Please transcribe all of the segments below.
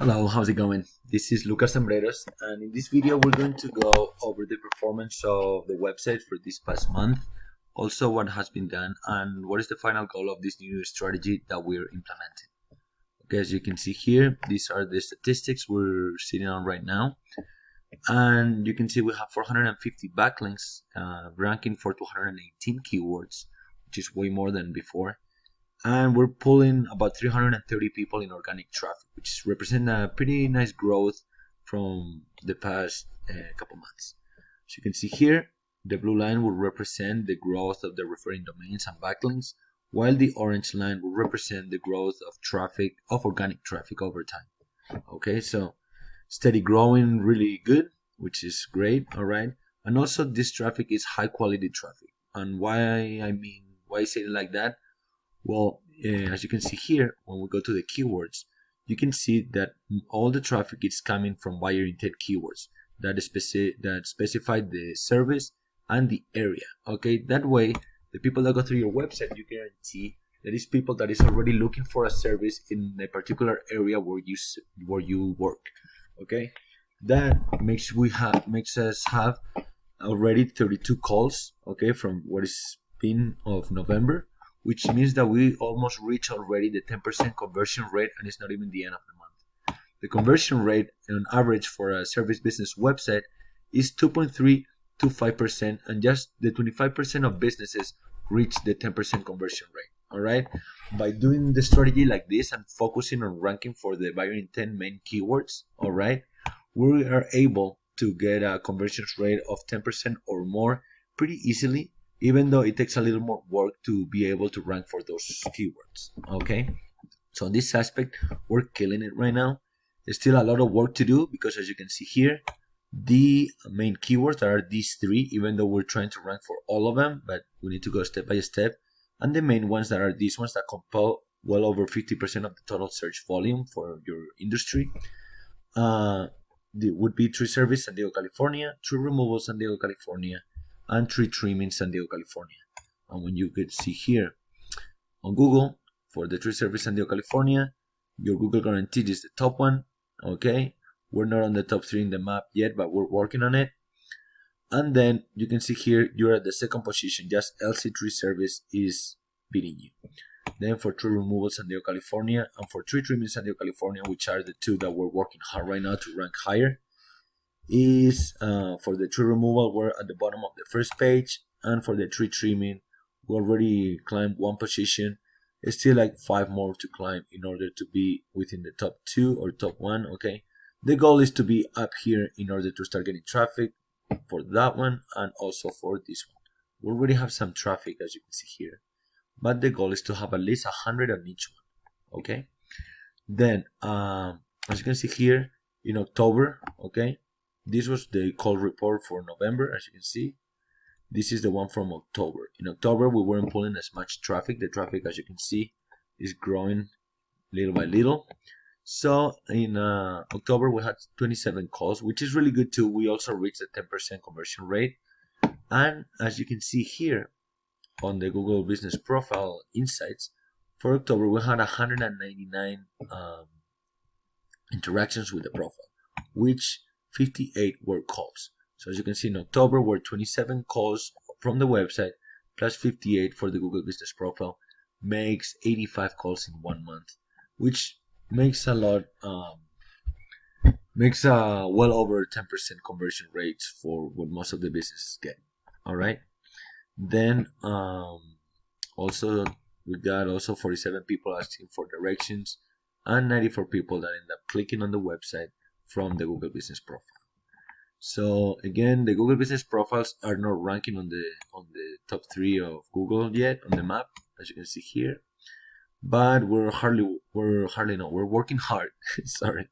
Hello, how's it going? This is Lucas Sombreros, and in this video, we're going to go over the performance of the website for this past month, also what has been done, and what is the final goal of this new strategy that we're implementing. Okay, as you can see here, these are the statistics we're sitting on right now, and you can see we have 450 backlinks, ranking for 218 keywords, which is way more than before. And we're pulling about 330 people in organic traffic, which represent a pretty nice growth from the past couple months. As you can see here, the blue line will represent the growth of the referring domains and backlinks, while the orange line will represent the growth of traffic, of organic traffic over time. Okay, so steady growing, really good, which is great. All right, and also this traffic is high quality traffic. And why I say it like that? Well, as you can see here, when we go to the keywords, you can see that all the traffic is coming from buyer intent keywords that specify the service and the area. Okay, that way, the people that go through your website, you guarantee that is people that is already looking for a service in a particular area where you work. Okay, that makes us have already 32 calls. Okay, from what is been of November, which means that we almost reach already the 10% conversion rate, and it's not even the end of the month. The conversion rate on average for a service business website is 2.3 to 5%, and just the 25% of businesses reach the 10% conversion rate. All right, by doing the strategy like this and focusing on ranking for the buyer intent main keywords, all right, we are able to get a conversion rate of 10% or more pretty easily, even though it takes a little more work to be able to rank for those keywords. Okay, so in this aspect, we're killing it right now. There's still a lot of work to do because, as you can see here, the main keywords are these three, even though we're trying to rank for all of them, but we need to go step by step. And the main ones that are these ones that compel well over 50% of the total search volume for your industry. Would be tree service San Diego, California, tree removal San Diego, California, and tree trimming San Diego, California. And when you could see here on Google for the tree service San Diego, California, your Google guaranteed is the top one. Okay, we're not on the top 3 in the map yet, but we're working on it. And then you can see here you're at the second position, just LC tree service is beating you. Then for tree removal San Diego, California, and for tree trimming San Diego, California, which are the two that we're working hard right now to rank higher, is for the tree removal, we're at the bottom of the first page, and for the tree trimming, we already climbed one position. It's still like 5 more to climb in order to be within the top 2 or top 1. Okay, the goal is to be up here in order to start getting traffic for that one and also for this one. We already have some traffic, as you can see here, but the goal is to have at least 100 on each one. Okay, then as you can see here in October, okay, this was the call report for November. As you can see, this is the one from October. In October, we weren't pulling as much traffic. The traffic, as you can see, is growing little by little. So in October, we had 27 calls, which is really good too. We also reached a 10% conversion rate. And as you can see here on the Google Business Profile Insights, for October, we had 199 interactions with the profile, which 58 were calls. So as you can see, in October were 27 calls from the website plus 58 for the Google Business Profile, makes 85 calls in 1 month, which makes a lot, makes well over 10% conversion rates for what most of the businesses get. All right. Then also we got also 47 people asking for directions and 94 people that end up clicking on the website from the Google Business Profile. So again, the Google Business Profiles are not ranking on the top 3 of Google yet on the map, as you can see here. But we're working hard, sorry,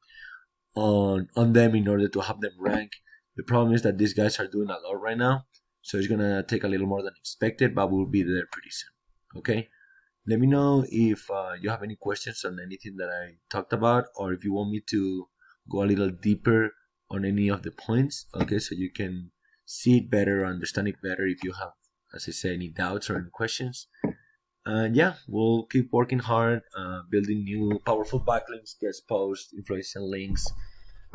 on them in order to have them rank. The problem is that these guys are doing a lot right now, so it's gonna take a little more than expected, but we'll be there pretty soon. Okay. Let me know if you have any questions on anything that I talked about, or if you want me to go a little deeper on any of the points, okay, so you can see it better, understand it better if you have, as I say, any doubts or any questions. And yeah, we'll keep working hard, building new powerful backlinks, guest posts, influential links,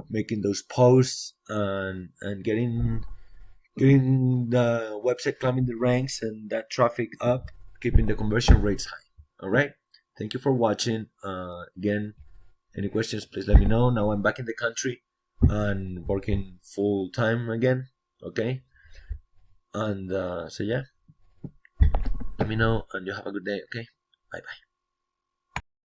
making those posts, and getting the website climbing the ranks and that traffic up, keeping the conversion rates high. All right. Thank you for watching. Again, any questions, please let me know. Now I'm back in the country and working full time again. Okay. And so yeah, let me know and you have a good day. Okay. Bye bye.